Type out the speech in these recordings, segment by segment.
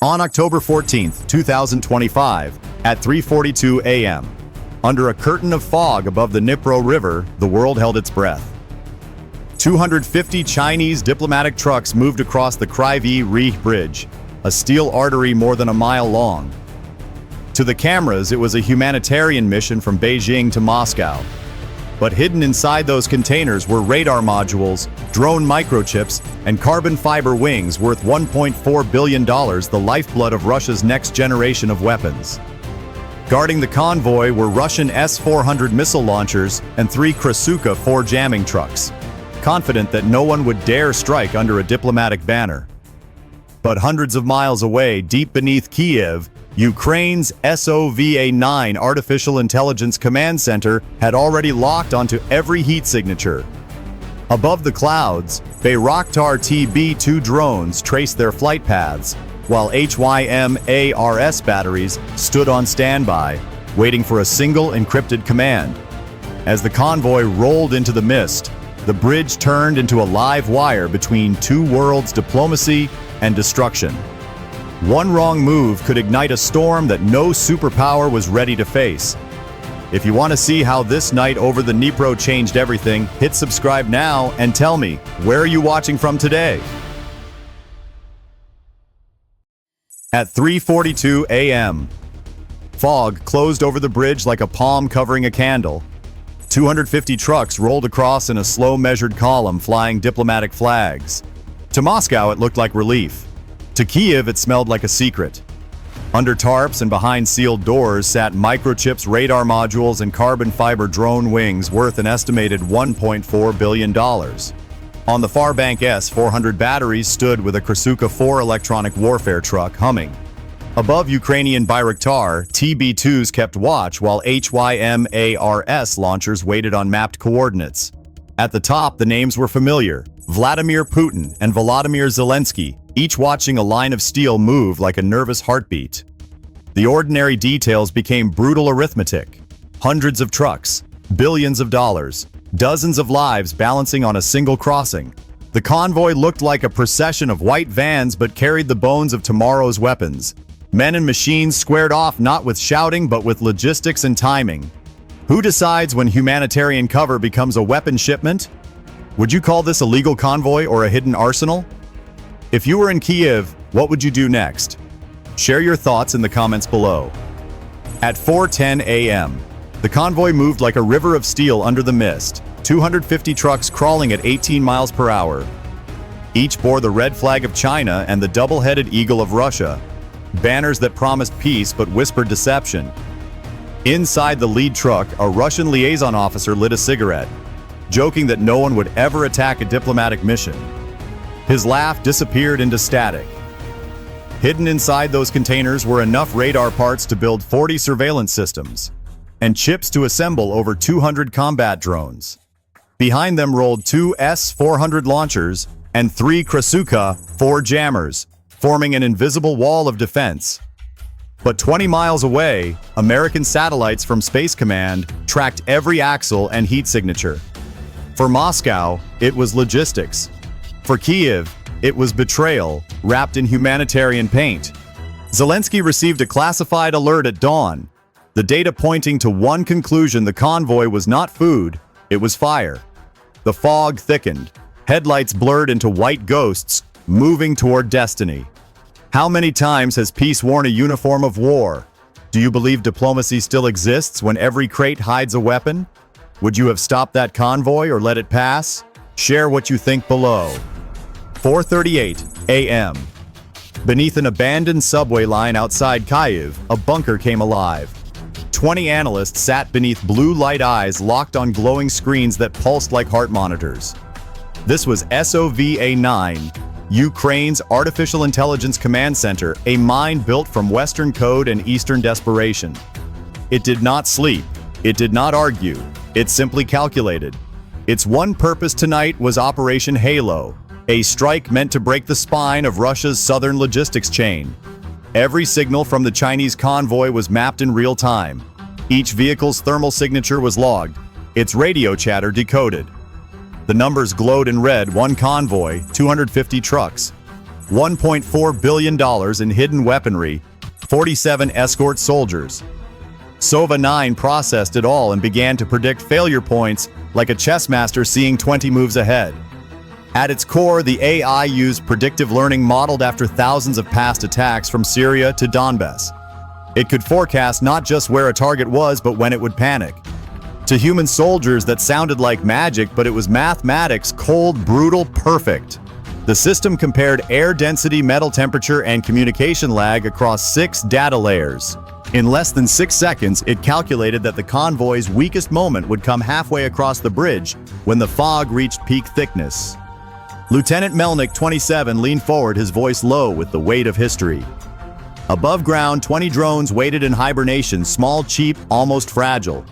On October 14, 2025, at 3:42 a.m., under a curtain of fog above the Dnipro River, the world held its breath. 250 Chinese diplomatic trucks moved across the Cryvyi Rih Bridge, a steel artery more than a mile long. To the cameras, it was a humanitarian mission from Beijing to Moscow. But hidden inside those containers were radar modules, drone microchips, and carbon fiber wings worth $1.4 billion, the lifeblood of Russia's next generation of weapons. Guarding the convoy were Russian S-400 missile launchers and 3 Kryvyi 4 jamming trucks, confident that no one would dare strike under a diplomatic banner. But hundreds of miles away, deep beneath Kyiv, Ukraine's SOVA-9 Artificial Intelligence Command Center had already locked onto every heat signature. Above the clouds, Bayraktar TB2 drones traced their flight paths, while HYMARS batteries stood on standby, waiting for a single encrypted command. As the convoy rolled into the mist, the bridge turned into a live wire between two worlds: diplomacy and destruction. One wrong move could ignite a storm that no superpower was ready to face. If you want to see how this night over the Dnipro changed everything, hit subscribe now and tell me, where are you watching from today? At 3:42 a.m., fog closed over the bridge like a palm covering a candle. 250 trucks rolled across in a slow measured column, flying diplomatic flags. To Moscow, it looked like relief. To Kyiv, it smelled like a secret. Under tarps and behind sealed doors sat microchips, radar modules, and carbon fiber drone wings worth an estimated $1.4 billion. On the far bank, S-400 batteries stood with a Kryvyi 4 electronic warfare truck humming. Above Ukrainian Bayraktar, TB2s kept watch while HYMARS launchers waited on mapped coordinates. At the top, the names were familiar: Vladimir Putin and Volodymyr Zelensky, each watching a line of steel move like a nervous heartbeat. The ordinary details became brutal arithmetic. Hundreds of trucks, billions of dollars, dozens of lives balancing on a single crossing. The convoy looked like a procession of white vans but carried the bones of tomorrow's weapons. Men and machines squared off not with shouting but with logistics and timing. Who decides when humanitarian cover becomes a weapon shipment? Would you call this a legal convoy or a hidden arsenal? If you were in Kyiv, what would you do next? Share your thoughts in the comments below. At 4:10 a.m., the convoy moved like a river of steel under the mist, 250 trucks crawling at 18 miles per hour. Each bore the red flag of China and the double-headed eagle of Russia, banners that promised peace but whispered deception. Inside the lead truck, a Russian liaison officer lit a cigarette, joking that no one would ever attack a diplomatic mission. His laugh disappeared into static. Hidden inside those containers were enough radar parts to build 40 surveillance systems, and chips to assemble over 200 combat drones. Behind them rolled 2 S-400 launchers and 3 Kryvyi 4 jammers, forming an invisible wall of defense. But 20 miles away, American satellites from Space Command tracked every axle and heat signature. For Moscow, it was logistics. For Kyiv, it was betrayal, wrapped in humanitarian paint. Zelensky received a classified alert at dawn, the data pointing to one conclusion: the convoy was not food, it was fire. The fog thickened, headlights blurred into white ghosts, moving toward destiny. How many times has peace worn a uniform of war? Do you believe diplomacy still exists when every crate hides a weapon? Would you have stopped that convoy or let it pass? Share what you think below. 4:38 a.m. Beneath an abandoned subway line outside Kyiv, a bunker came alive. 20 analysts sat beneath blue light eyes locked on glowing screens that pulsed like heart monitors. This was SOVA-9, Ukraine's Artificial Intelligence Command Center, a mind built from Western code and Eastern desperation. It did not sleep. It did not argue. It simply calculated. Its one purpose tonight was Operation Halo, a strike meant to break the spine of Russia's southern logistics chain. Every signal from the Chinese convoy was mapped in real time. Each vehicle's thermal signature was logged, its radio chatter decoded. The numbers glowed in red: one convoy, 250 trucks. $1.4 billion in hidden weaponry, 47 escort soldiers. SOVA-9 processed it all and began to predict failure points like a chess master seeing 20 moves ahead. At its core, the AI used predictive learning modeled after thousands of past attacks from Syria to Donbass. It could forecast not just where a target was, but when it would panic. To human soldiers, that sounded like magic, but it was mathematics, cold, brutal, perfect. The system compared air density, metal temperature, and communication lag across 6 data layers. In less than 6 seconds, it calculated that the convoy's weakest moment would come halfway across the bridge when the fog reached peak thickness. Lieutenant Melnik, 27, leaned forward, his voice low with the weight of history. Above ground, 20 drones waited in hibernation, small, cheap, almost fragile.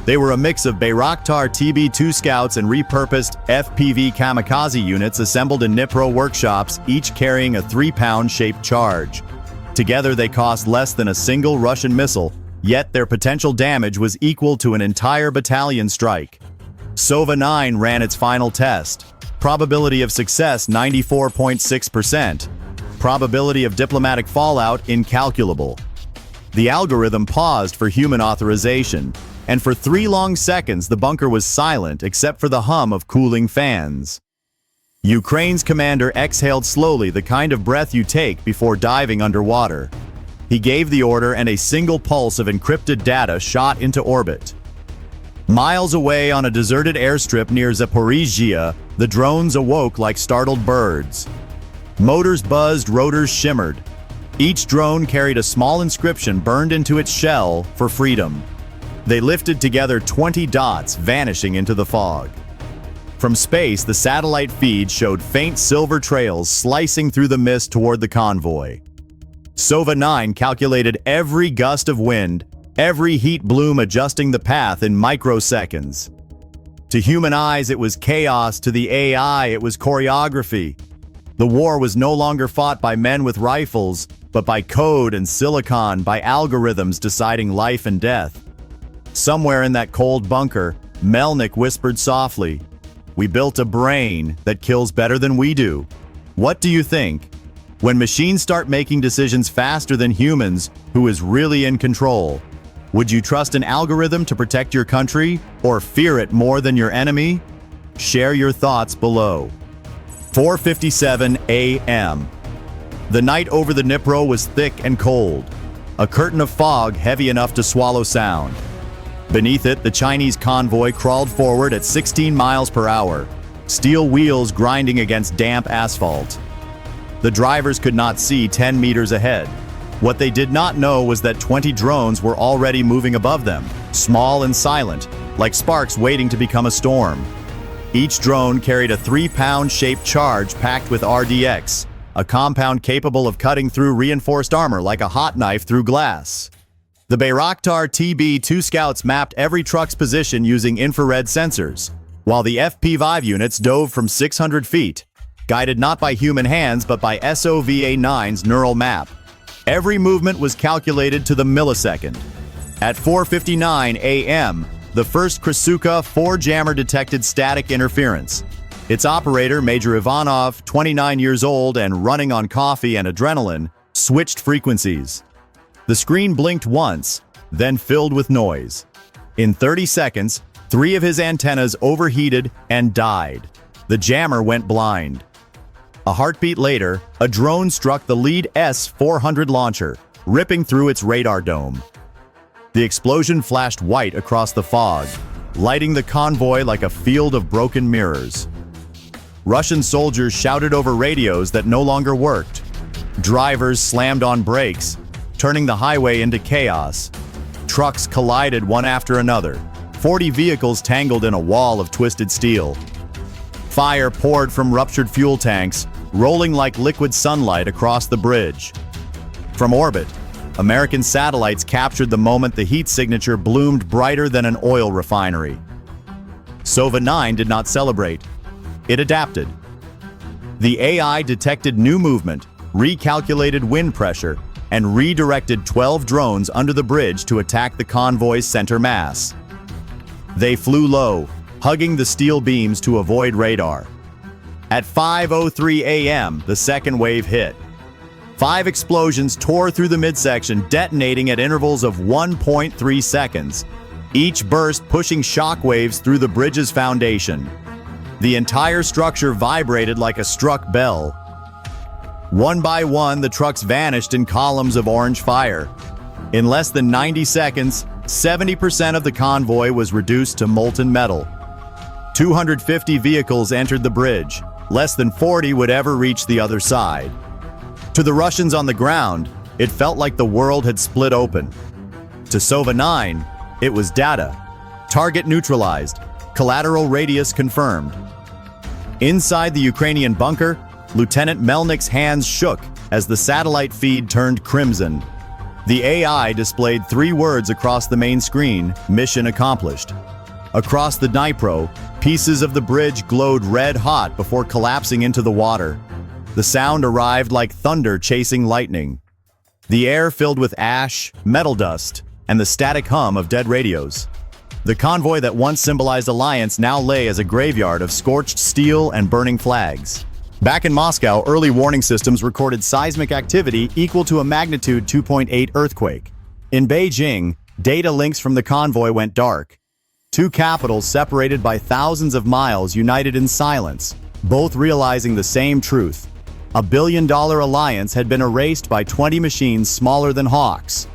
They were a mix of Bayraktar TB2 scouts and repurposed FPV kamikaze units assembled in Dnipro workshops, each carrying a 3-pound shaped charge. Together they cost less than a single Russian missile, yet their potential damage was equal to an entire battalion strike. SOVA-9 ran its final test. Probability of success 94.6%. Probability of diplomatic fallout incalculable. The algorithm paused for human authorization, and for 3 long seconds the bunker was silent except for the hum of cooling fans. Ukraine's commander exhaled slowly, the kind of breath you take before diving underwater. He gave the order and a single pulse of encrypted data shot into orbit. Miles away on a deserted airstrip near Zaporizhzhia, the drones awoke like startled birds. Motors buzzed, rotors shimmered. Each drone carried a small inscription burned into its shell for freedom. They lifted together 20 dots, vanishing into the fog. From space, the satellite feed showed faint silver trails slicing through the mist toward the convoy. SOVA-9 calculated every gust of wind, every heat bloom adjusting the path in microseconds. To human eyes, it was chaos. To the AI, it was choreography. The war was no longer fought by men with rifles, but by code and silicon, by algorithms deciding life and death. Somewhere in that cold bunker, Melnik whispered softly, "We built a brain that kills better than we do." What do you think? When machines start making decisions faster than humans, who is really in control? Would you trust an algorithm to protect your country, or fear it more than your enemy? Share your thoughts below. 4:57 a.m. The night over the Dnipro was thick and cold, a curtain of fog heavy enough to swallow sound. Beneath it, the Chinese convoy crawled forward at 16 miles per hour, steel wheels grinding against damp asphalt. The drivers could not see 10 meters ahead. What they did not know was that 20 drones were already moving above them, small and silent, like sparks waiting to become a storm. Each drone carried a 3-pound shaped charge packed with RDX, a compound capable of cutting through reinforced armor like a hot knife through glass. The Bayraktar TB2 scouts mapped every truck's position using infrared sensors, while the FP5 units dove from 600 feet, guided not by human hands but by SOVA-9's neural map. Every movement was calculated to the millisecond. At 4:59 a.m., the first Krasuka 4 jammer detected static interference. Its operator, Major Ivanov, 29 years old and running on coffee and adrenaline, switched frequencies. The screen blinked once, then filled with noise. In 30 seconds, 3 of his antennas overheated and died. The jammer went blind. A heartbeat later, a drone struck the lead S-400 launcher, ripping through its radar dome. The explosion flashed white across the fog, lighting the convoy like a field of broken mirrors. Russian soldiers shouted over radios that no longer worked. Drivers slammed on brakes, turning the highway into chaos. Trucks collided one after another, 40 vehicles tangled in a wall of twisted steel. Fire poured from ruptured fuel tanks, rolling like liquid sunlight across the bridge. From orbit, American satellites captured the moment the heat signature bloomed brighter than an oil refinery. SOVA-9 did not celebrate. It adapted. The AI detected new movement, recalculated wind pressure, and redirected 12 drones under the bridge to attack the convoy's center mass. They flew low, hugging the steel beams to avoid radar. At 5:03 a.m., the second wave hit. 5 explosions tore through the midsection, detonating at intervals of 1.3 seconds, each burst pushing shockwaves through the bridge's foundation. The entire structure vibrated like a struck bell. One by one, the trucks vanished in columns of orange fire. In less than 90 seconds, 70% of the convoy was reduced to molten metal. 250 vehicles entered the bridge. Less than 40 would ever reach the other side. To the Russians on the ground, it felt like the world had split open. To SOVA-9, it was data. Target neutralized. Collateral radius confirmed. Inside the Ukrainian bunker, Lieutenant Melnik's hands shook as the satellite feed turned crimson. The AI displayed 3 words across the main screen: mission accomplished. Across the Dnipro, pieces of the bridge glowed red-hot before collapsing into the water. The sound arrived like thunder chasing lightning. The air filled with ash, metal dust, and the static hum of dead radios. The convoy that once symbolized alliance now lay as a graveyard of scorched steel and burning flags. Back in Moscow, early warning systems recorded seismic activity equal to a magnitude 2.8 earthquake. In Beijing, data links from the convoy went dark. 2 capitals separated by thousands of miles united in silence, both realizing the same truth. A billion-dollar alliance had been erased by 20 machines smaller than hawks.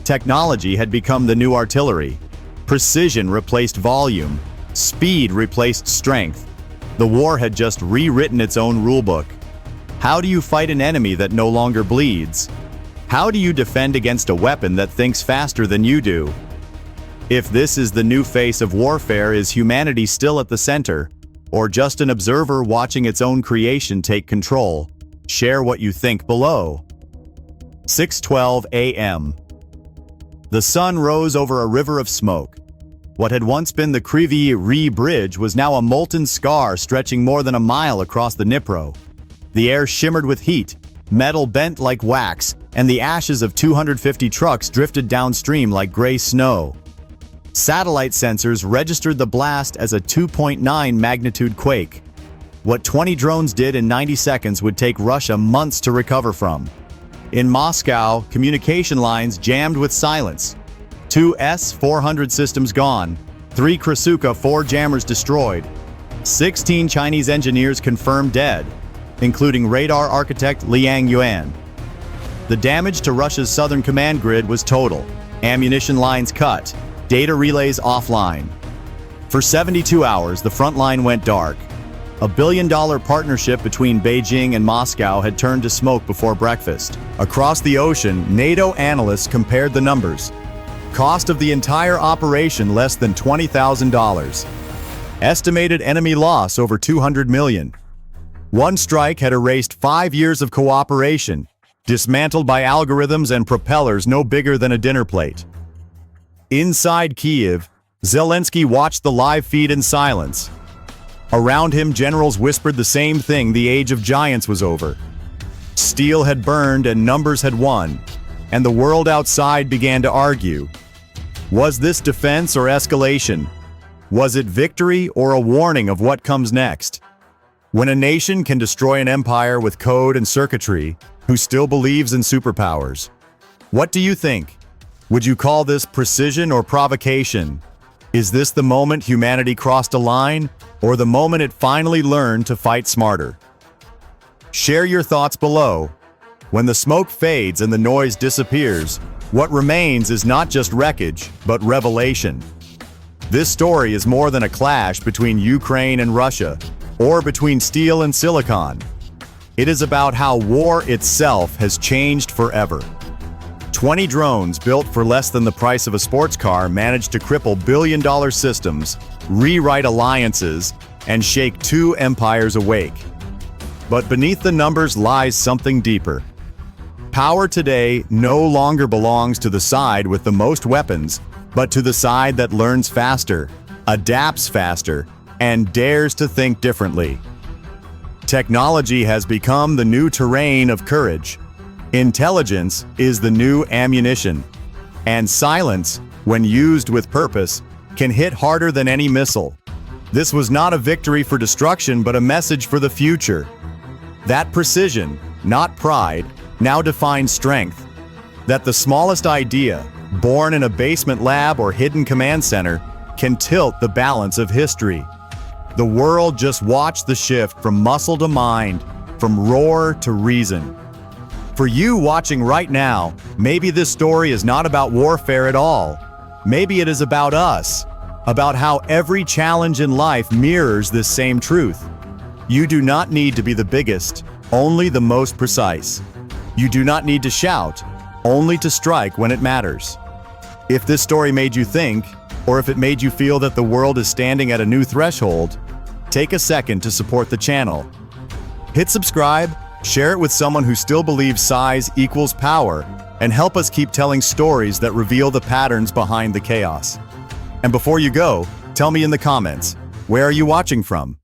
Technology had become the new artillery. Precision replaced volume. Speed replaced strength. The war had just rewritten its own rulebook. How do you fight an enemy that no longer bleeds? How do you defend against a weapon that thinks faster than you do? If this is the new face of warfare, is humanity still at the center, or just an observer watching its own creation take control? Share what you think below. 6:12 a.m. The sun rose over a river of smoke. What had once been the Cryvyi Rih Bridge was now a molten scar stretching more than a mile across the Dnipro. The air shimmered with heat, metal bent like wax, and the ashes of 250 trucks drifted downstream like gray snow. Satellite sensors registered the blast as a 2.9 magnitude quake. What 20 drones did in 90 seconds would take Russia months to recover from. In Moscow, communication lines jammed with silence. 2 S-400 systems gone, 3 Krasuka 4 jammers destroyed, 16 Chinese engineers confirmed dead, including radar architect Liang Yuan. The damage to Russia's southern command grid was total. Ammunition lines cut, data relays offline. For 72 hours, the front line went dark. A billion-dollar partnership between Beijing and Moscow had turned to smoke before breakfast. Across the ocean, NATO analysts compared the numbers. Cost of the entire operation less than $20,000. Estimated enemy loss over 200 million. One strike had erased 5 years of cooperation, dismantled by algorithms and propellers no bigger than a dinner plate. Inside Kyiv, Zelensky watched the live feed in silence. Around him, generals whispered the same thing: the age of giants was over. Steel had burned and numbers had won, and the world outside began to argue. Was this defense or escalation? Was it victory or a warning of what comes next? When a nation can destroy an empire with code and circuitry, who still believes in superpowers? What do you think? Would you call this precision or provocation? Is this the moment humanity crossed a line, or the moment it finally learned to fight smarter? Share your thoughts below. When the smoke fades and the noise disappears, what remains is not just wreckage, but revelation. This story is more than a clash between Ukraine and Russia, or between steel and silicon. It is about how war itself has changed forever. 20 drones built for less than the price of a sports car managed to cripple billion-dollar systems, rewrite alliances, and shake 2 empires awake. But beneath the numbers lies something deeper. Power today no longer belongs to the side with the most weapons, but to the side that learns faster, adapts faster, and dares to think differently. Technology has become the new terrain of courage. Intelligence is the new ammunition. And silence, when used with purpose, can hit harder than any missile. This was not a victory for destruction, but a message for the future. That precision, not pride, now defines strength. That the smallest idea, born in a basement lab or hidden command center, can tilt the balance of history. The world just watched the shift from muscle to mind, from roar to reason. For you watching right now, maybe this story is not about warfare at all. Maybe it is about us, about how every challenge in life mirrors this same truth. You do not need to be the biggest, only the most precise. You do not need to shout, only to strike when it matters. If this story made you think, or if it made you feel that the world is standing at a new threshold, take a second to support the channel. Hit subscribe, share it with someone who still believes size equals power, and help us keep telling stories that reveal the patterns behind the chaos. And before you go, tell me in the comments, where are you watching from?